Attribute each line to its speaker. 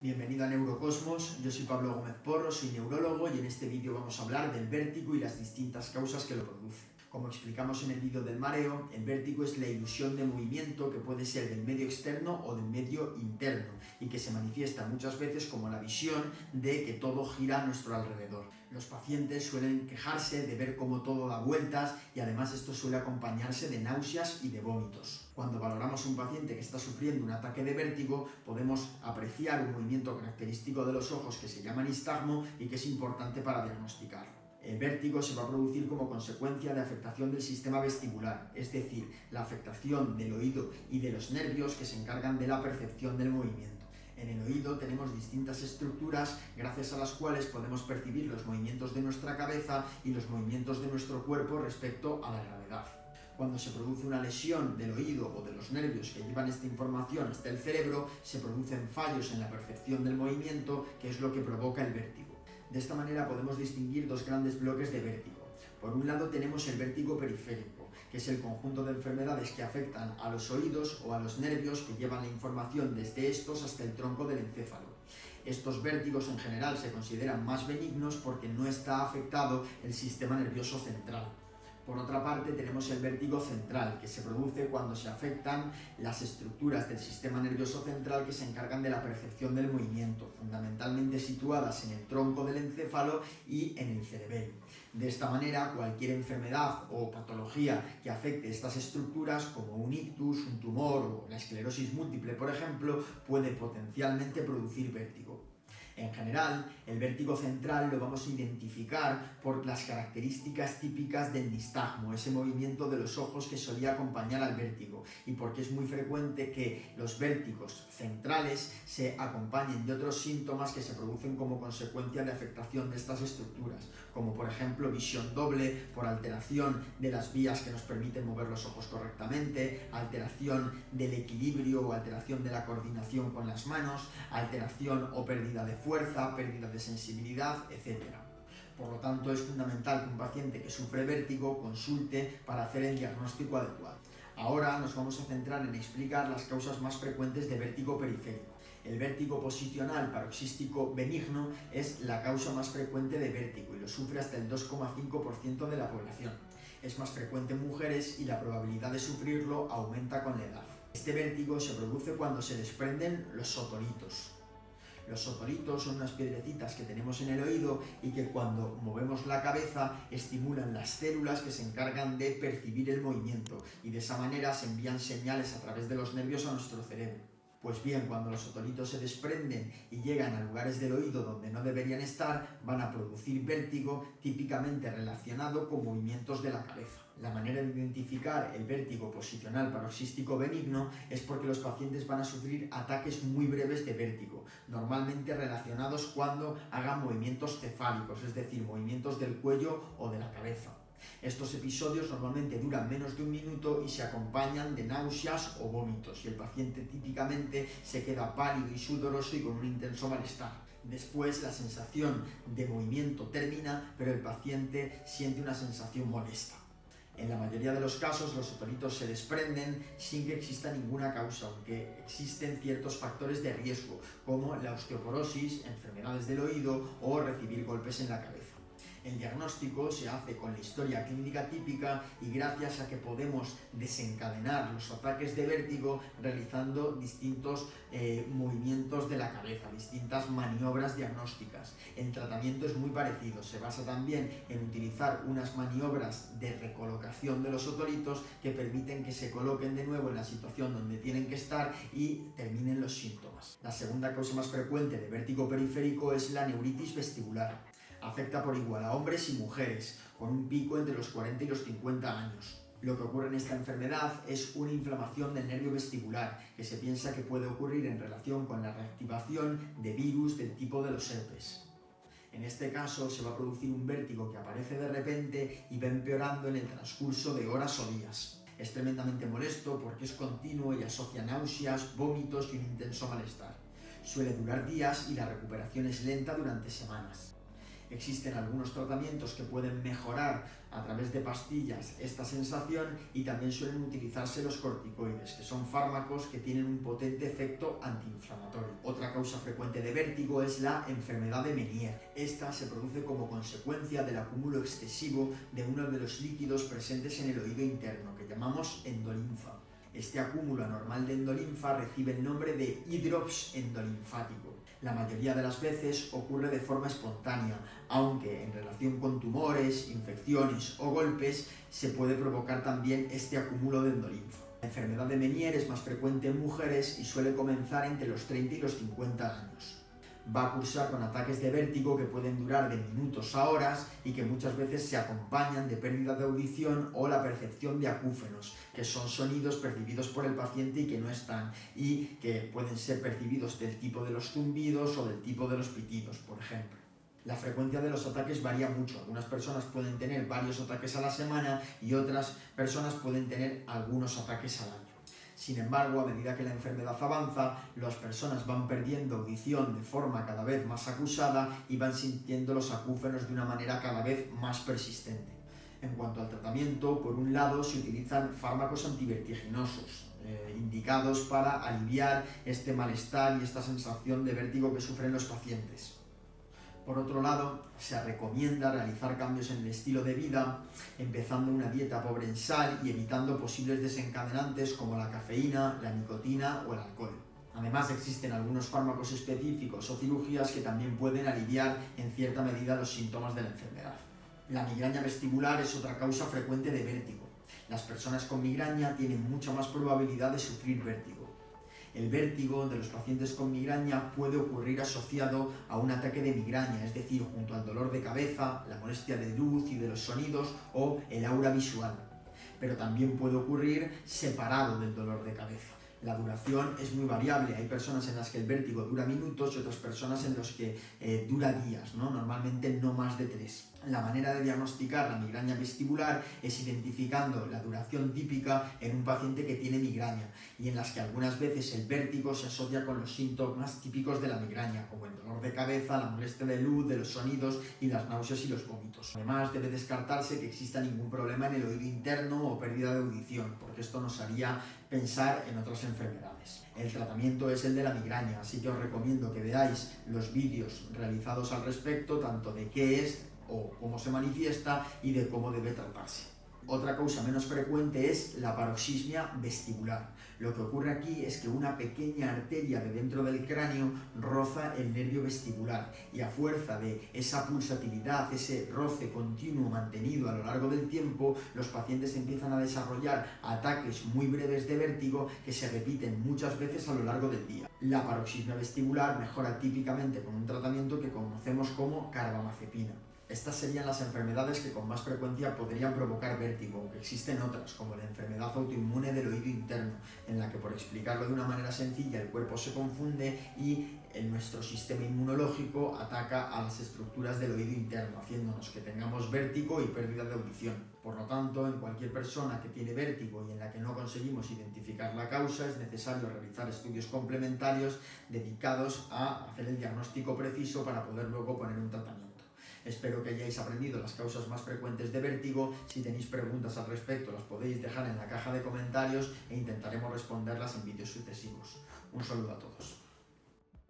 Speaker 1: Bienvenido a Neurocosmos, yo soy Pablo Gómez Porro, soy neurólogo y en este vídeo vamos a hablar del vértigo y las distintas causas que lo producen. Como explicamos en el vídeo del mareo, el vértigo es la ilusión de movimiento que puede ser del medio externo o del medio interno y que se manifiesta muchas veces como la visión de que todo gira a nuestro alrededor. Los pacientes suelen quejarse de ver cómo todo da vueltas y además esto suele acompañarse de náuseas y de vómitos. Cuando valoramos a un paciente que está sufriendo un ataque de vértigo, podemos apreciar un movimiento característico de los ojos que se llama nistagmo y que es importante para diagnosticarlo. El vértigo se va a producir como consecuencia de afectación del sistema vestibular, es decir, la afectación del oído y de los nervios que se encargan de la percepción del movimiento. En el oído tenemos distintas estructuras gracias a las cuales podemos percibir los movimientos de nuestra cabeza y los movimientos de nuestro cuerpo respecto a la gravedad. Cuando se produce una lesión del oído o de los nervios que llevan esta información hasta el cerebro, se producen fallos en la percepción del movimiento, que es lo que provoca el vértigo. De esta manera podemos distinguir dos grandes bloques de vértigo. Por un lado tenemos el vértigo periférico, que es el conjunto de enfermedades que afectan a los oídos o a los nervios que llevan la información desde estos hasta el tronco del encéfalo. Estos vértigos en general se consideran más benignos porque no está afectado el sistema nervioso central. Por otra parte, tenemos el vértigo central, que se produce cuando se afectan las estructuras del sistema nervioso central que se encargan de la percepción del movimiento, fundamentalmente situadas en el tronco del encéfalo y en el cerebelo. De esta manera, cualquier enfermedad o patología que afecte estas estructuras, como un ictus, un tumor o la esclerosis múltiple, por ejemplo, puede potencialmente producir vértigo. En general, el vértigo central lo vamos a identificar por las características típicas del nistagmo, ese movimiento de los ojos que solía acompañar al vértigo, y porque es muy frecuente que los vértigos centrales se acompañen de otros síntomas que se producen como consecuencia de afectación de estas estructuras, como por ejemplo visión doble por alteración de las vías que nos permiten mover los ojos correctamente, alteración del equilibrio o alteración de la coordinación con las manos, alteración o pérdida de fuerza, pérdida de sensibilidad, etc. Por lo tanto, es fundamental que un paciente que sufre vértigo consulte para hacer el diagnóstico adecuado. Ahora nos vamos a centrar en explicar las causas más frecuentes de vértigo periférico. El vértigo posicional paroxístico benigno es la causa más frecuente de vértigo y lo sufre hasta el 2,5% de la población. Es más frecuente en mujeres y la probabilidad de sufrirlo aumenta con la edad. Este vértigo se produce cuando se desprenden los sotolitos. Los sotolitos son unas piedrecitas que tenemos en el oído y que cuando movemos la cabeza estimulan las células que se encargan de percibir el movimiento y de esa manera se envían señales a través de los nervios a nuestro cerebro. Pues bien, cuando los sotolitos se desprenden y llegan a lugares del oído donde no deberían estar, van a producir vértigo típicamente relacionado con movimientos de la cabeza. La manera de identificar el vértigo posicional paroxístico benigno es porque los pacientes van a sufrir ataques muy breves de vértigo, normalmente relacionados cuando hagan movimientos cefálicos, es decir, movimientos del cuello o de la cabeza. Estos episodios normalmente duran menos de un minuto y se acompañan de náuseas o vómitos y el paciente típicamente se queda pálido y sudoroso y con un intenso malestar. Después la sensación de movimiento termina, pero el paciente siente una sensación molesta. En la mayoría de los casos los sotolitos se desprenden sin que exista ninguna causa, aunque existen ciertos factores de riesgo como la osteoporosis, enfermedades del oído o recibir golpes en la cabeza. El diagnóstico se hace con la historia clínica típica y gracias a que podemos desencadenar los ataques de vértigo realizando distintos movimientos de la cabeza, distintas maniobras diagnósticas. El tratamiento es muy parecido, se basa también en utilizar unas maniobras de recolocación de los sotolitos que permiten que se coloquen de nuevo en la situación donde tienen que estar y terminen los síntomas. La segunda causa más frecuente de vértigo periférico es la neuritis vestibular. Afecta por igual a hombres y mujeres, con un pico entre los 40 y los 50 años. Lo que ocurre en esta enfermedad es una inflamación del nervio vestibular, que se piensa que puede ocurrir en relación con la reactivación de virus del tipo de los herpes. En este caso se va a producir un vértigo que aparece de repente y va empeorando en el transcurso de horas o días. Es tremendamente molesto porque es continuo y asocia náuseas, vómitos y un intenso malestar. Suele durar días y la recuperación es lenta durante semanas. Existen algunos tratamientos que pueden mejorar a través de pastillas esta sensación y también suelen utilizarse los corticoides, que son fármacos que tienen un potente efecto antiinflamatorio. Otra causa frecuente de vértigo es la enfermedad de Meniere. Esta se produce como consecuencia del acúmulo excesivo de uno de los líquidos presentes en el oído interno, que llamamos endolinfa. Este acúmulo anormal de endolinfa recibe el nombre de hidrops endolinfático. La mayoría de las veces ocurre de forma espontánea, aunque en relación con tumores, infecciones o golpes se puede provocar también este acúmulo de endolinfa. La enfermedad de Meniere es más frecuente en mujeres y suele comenzar entre los 30 y los 50 años. Va a cursar con ataques de vértigo que pueden durar de minutos a horas y que muchas veces se acompañan de pérdida de audición o la percepción de acúfenos, que son sonidos percibidos por el paciente y que no están, y que pueden ser percibidos del tipo de los zumbidos o del tipo de los pitidos, por ejemplo. La frecuencia de los ataques varía mucho. Algunas personas pueden tener varios ataques a la semana y otras personas pueden tener algunos ataques al año. Sin embargo, a medida que la enfermedad avanza, las personas van perdiendo audición de forma cada vez más acusada y van sintiendo los acúfenos de una manera cada vez más persistente. En cuanto al tratamiento, por un lado se utilizan fármacos antivertiginosos, indicados para aliviar este malestar y esta sensación de vértigo que sufren los pacientes. Por otro lado, se recomienda realizar cambios en el estilo de vida, empezando una dieta pobre en sal y evitando posibles desencadenantes como la cafeína, la nicotina o el alcohol. Además, existen algunos fármacos específicos o cirugías que también pueden aliviar en cierta medida los síntomas de la enfermedad. La migraña vestibular es otra causa frecuente de vértigo. Las personas con migraña tienen mucha más probabilidad de sufrir vértigo. El vértigo de los pacientes con migraña puede ocurrir asociado a un ataque de migraña, es decir, junto al dolor de cabeza, la molestia de luz y de los sonidos o el aura visual. Pero también puede ocurrir separado del dolor de cabeza. La duración es muy variable. Hay personas en las que el vértigo dura minutos y otras personas en las que dura días, ¿no? Normalmente no más de 3. La manera de diagnosticar la migraña vestibular es identificando la duración típica en un paciente que tiene migraña y en las que algunas veces el vértigo se asocia con los síntomas típicos de la migraña, como el dolor de cabeza, la molestia de luz, de los sonidos y las náuseas y los vómitos. Además, debe descartarse que exista ningún problema en el oído interno o pérdida de audición, porque esto nos haría pensar en otras enfermedades. El tratamiento es el de la migraña, así que os recomiendo que veáis los vídeos realizados al respecto, tanto de qué es o cómo se manifiesta y de cómo debe tratarse. Otra causa menos frecuente es la paroxismia vestibular. Lo que ocurre aquí es que una pequeña arteria de dentro del cráneo roza el nervio vestibular y a fuerza de esa pulsatilidad, ese roce continuo mantenido a lo largo del tiempo, los pacientes empiezan a desarrollar ataques muy breves de vértigo que se repiten muchas veces a lo largo del día. La paroxismia vestibular mejora típicamente con un tratamiento que conocemos como carbamazepina. Estas serían las enfermedades que con más frecuencia podrían provocar vértigo, aunque existen otras, como la enfermedad autoinmune del oído interno, en la que, por explicarlo de una manera sencilla, el cuerpo se confunde y nuestro sistema inmunológico ataca a las estructuras del oído interno, haciéndonos que tengamos vértigo y pérdida de audición. Por lo tanto, en cualquier persona que tiene vértigo y en la que no conseguimos identificar la causa, es necesario realizar estudios complementarios dedicados a hacer el diagnóstico preciso para poder luego poner un tratamiento. Espero que hayáis aprendido las causas más frecuentes de vértigo. Si tenéis preguntas al respecto, las podéis dejar en la caja de comentarios e intentaremos responderlas en vídeos sucesivos. Un saludo a todos.